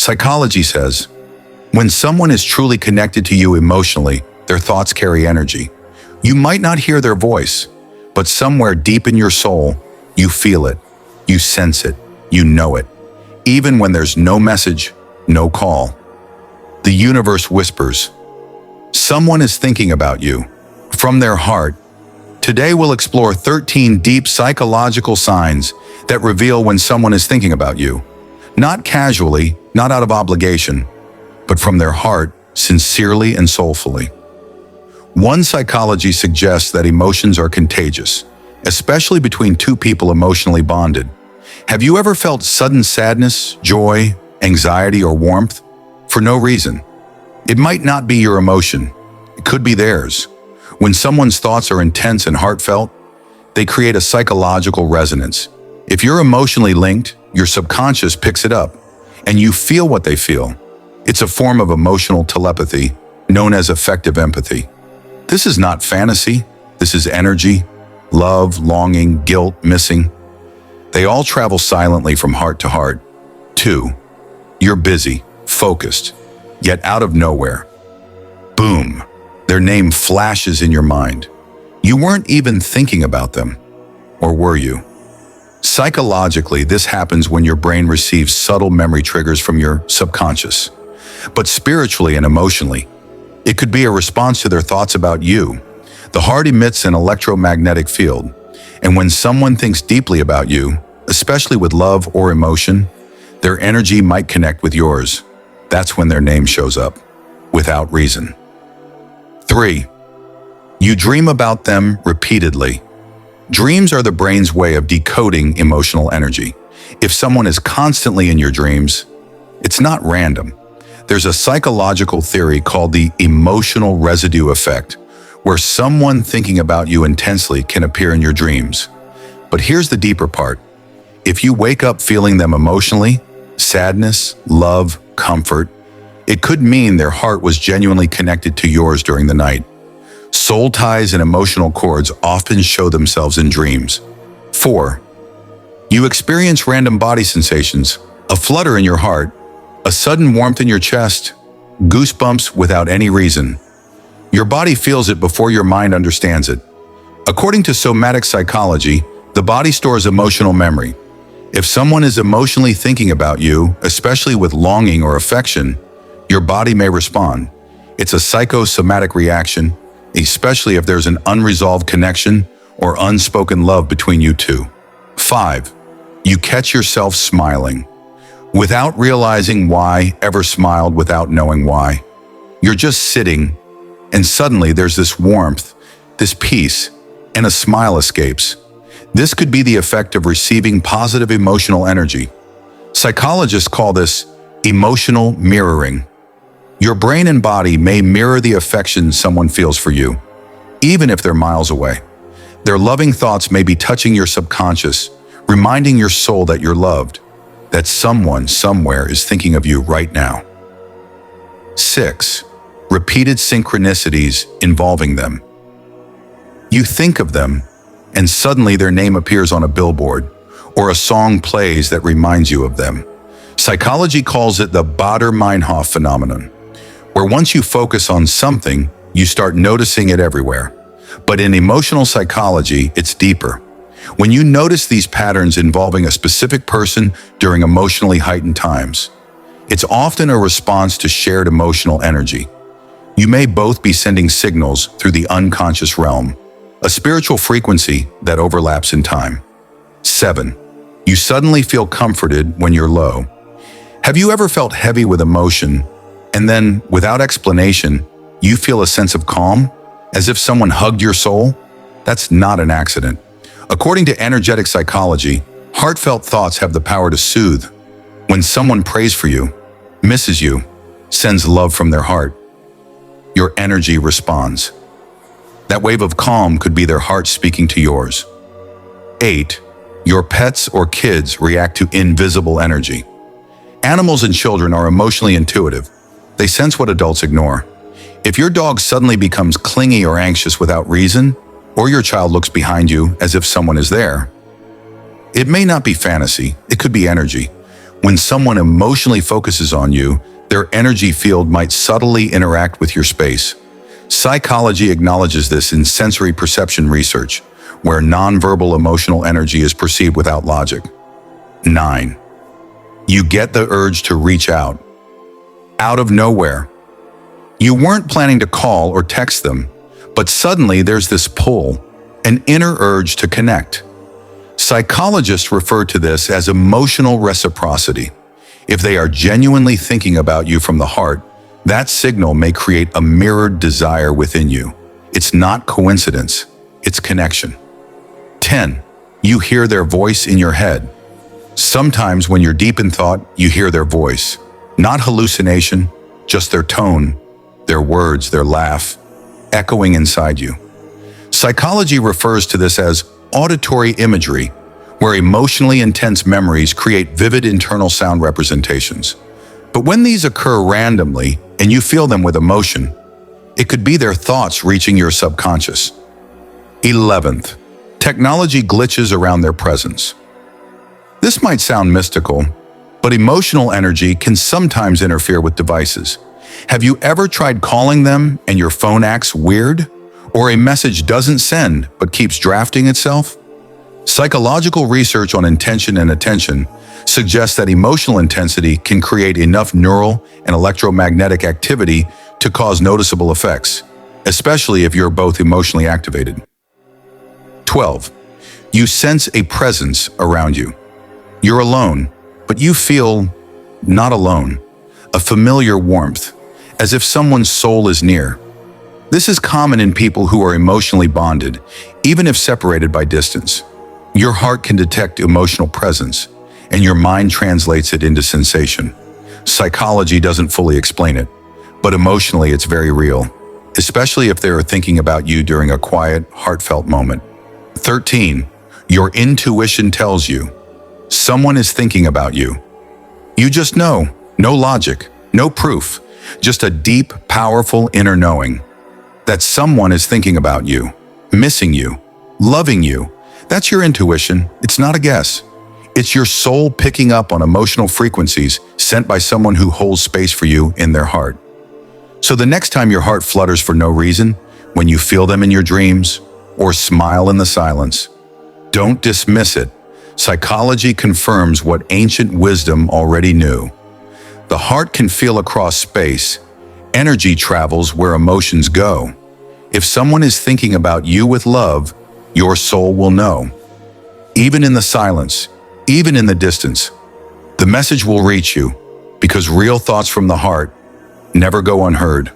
Psychology says, when someone is truly connected to you emotionally, their thoughts carry energy. You might not hear their voice, but somewhere deep in your soul, you feel it, you sense it, you know it. Even when there's no message, no call. The universe whispers, someone is thinking about you, from their heart. Today we'll explore 13 deep psychological signs that reveal when someone is thinking about you. Not casually, not out of obligation, but from their heart, sincerely and soulfully. One psychology suggests that emotions are contagious, especially between two people emotionally bonded. Have you ever felt sudden sadness, joy, anxiety, or warmth for no reason? It might not be your emotion. It could be theirs. When someone's thoughts are intense and heartfelt, they create a psychological resonance. If you're emotionally linked, your subconscious picks it up, and you feel what they feel. It's a form of emotional telepathy, known as affective empathy. This is not fantasy. This is energy, love, longing, guilt, missing. They all travel silently from heart to heart. 2. You're busy, focused, yet out of nowhere. Boom! Their name flashes in your mind. You weren't even thinking about them. Or were you? Psychologically, this happens when your brain receives subtle memory triggers from your subconscious. But spiritually and emotionally, it could be a response to their thoughts about you. The heart emits an electromagnetic field, and when someone thinks deeply about you, especially with love or emotion, their energy might connect with yours. That's when their name shows up, without reason. 3. You dream about them repeatedly. Dreams are the brain's way of decoding emotional energy. If someone is constantly in your dreams, it's not random. There's a psychological theory called the emotional residue effect, where someone thinking about you intensely can appear in your dreams. But here's the deeper part. If you wake up feeling them emotionally, sadness, love, comfort, it could mean their heart was genuinely connected to yours during the night. Soul ties and emotional cords often show themselves in dreams. 4. You experience random body sensations, a flutter in your heart, a sudden warmth in your chest, goosebumps without any reason. Your body feels it before your mind understands it. According to somatic psychology, the body stores emotional memory. If someone is emotionally thinking about you, especially with longing or affection, your body may respond. It's a psychosomatic reaction, especially if there's an unresolved connection or unspoken love between you two. 5. You catch yourself smiling. Without realizing why, ever smiled without knowing why. You're just sitting, and suddenly there's this warmth, this peace, and a smile escapes. This could be the effect of receiving positive emotional energy. Psychologists call this emotional mirroring. Your brain and body may mirror the affection someone feels for you, even if they're miles away. Their loving thoughts may be touching your subconscious, reminding your soul that you're loved, that someone somewhere is thinking of you right now. 6. Repeated synchronicities involving them. You think of them, and suddenly their name appears on a billboard, or a song plays that reminds you of them. Psychology calls it the Baader-Meinhof phenomenon, where once you focus on something, you start noticing it everywhere. But in emotional psychology, it's deeper. When you notice these patterns involving a specific person during emotionally heightened times, it's often a response to shared emotional energy. You may both be sending signals through the unconscious realm, a spiritual frequency that overlaps in time. 7. You suddenly feel comforted when you're low. Have you ever felt heavy with emotion, and then, without explanation, you feel a sense of calm, as if someone hugged your soul? That's not an accident. According to energetic psychology, heartfelt thoughts have the power to soothe. When someone prays for you, misses you, sends love from their heart, your energy responds. That wave of calm could be their heart speaking to yours. 8. Your pets or kids react to invisible energy. Animals and children are emotionally intuitive. They sense what adults ignore. If your dog suddenly becomes clingy or anxious without reason, or your child looks behind you as if someone is there, it may not be fantasy, it could be energy. When someone emotionally focuses on you, their energy field might subtly interact with your space. Psychology acknowledges this in sensory perception research, where nonverbal emotional energy is perceived without logic. 9. You get the urge to reach out. Out of nowhere. You weren't planning to call or text them, but suddenly there's this pull, an inner urge to connect. Psychologists refer to this as emotional reciprocity. If they are genuinely thinking about you from the heart, that signal may create a mirrored desire within you. It's not coincidence, it's connection. 10. You hear their voice in your head. Sometimes when you're deep in thought, you hear their voice. Not hallucination, just their tone, their words, their laugh, echoing inside you. Psychology refers to this as auditory imagery, where emotionally intense memories create vivid internal sound representations. But when these occur randomly and you feel them with emotion, it could be their thoughts reaching your subconscious. 11th, technology glitches around their presence. This might sound mystical, but emotional energy can sometimes interfere with devices. Have you ever tried calling them and your phone acts weird? Or a message doesn't send but keeps drafting itself? Psychological research on intention and attention suggests that emotional intensity can create enough neural and electromagnetic activity to cause noticeable effects, especially if you're both emotionally activated. 12. You sense a presence around you. You're alone, but you feel not alone. A familiar warmth, as if someone's soul is near. This is common in people who are emotionally bonded, even if separated by distance. Your heart can detect emotional presence, and your mind translates it into sensation. Psychology doesn't fully explain it, but emotionally it's very real, especially if they are thinking about you during a quiet, heartfelt moment. 13. Your intuition tells you. Someone is thinking about you. You just know, no logic, no proof, just a deep, powerful inner knowing that someone is thinking about you, missing you, loving you. That's your intuition. It's not a guess. It's your soul picking up on emotional frequencies sent by someone who holds space for you in their heart. So the next time your heart flutters for no reason, when you feel them in your dreams, or smile in the silence, don't dismiss it. Psychology confirms what ancient wisdom already knew. The heart can feel across space. Energy travels where emotions go. If someone is thinking about you with love, your soul will know. Even in the silence, even in the distance, the message will reach you, because real thoughts from the heart never go unheard.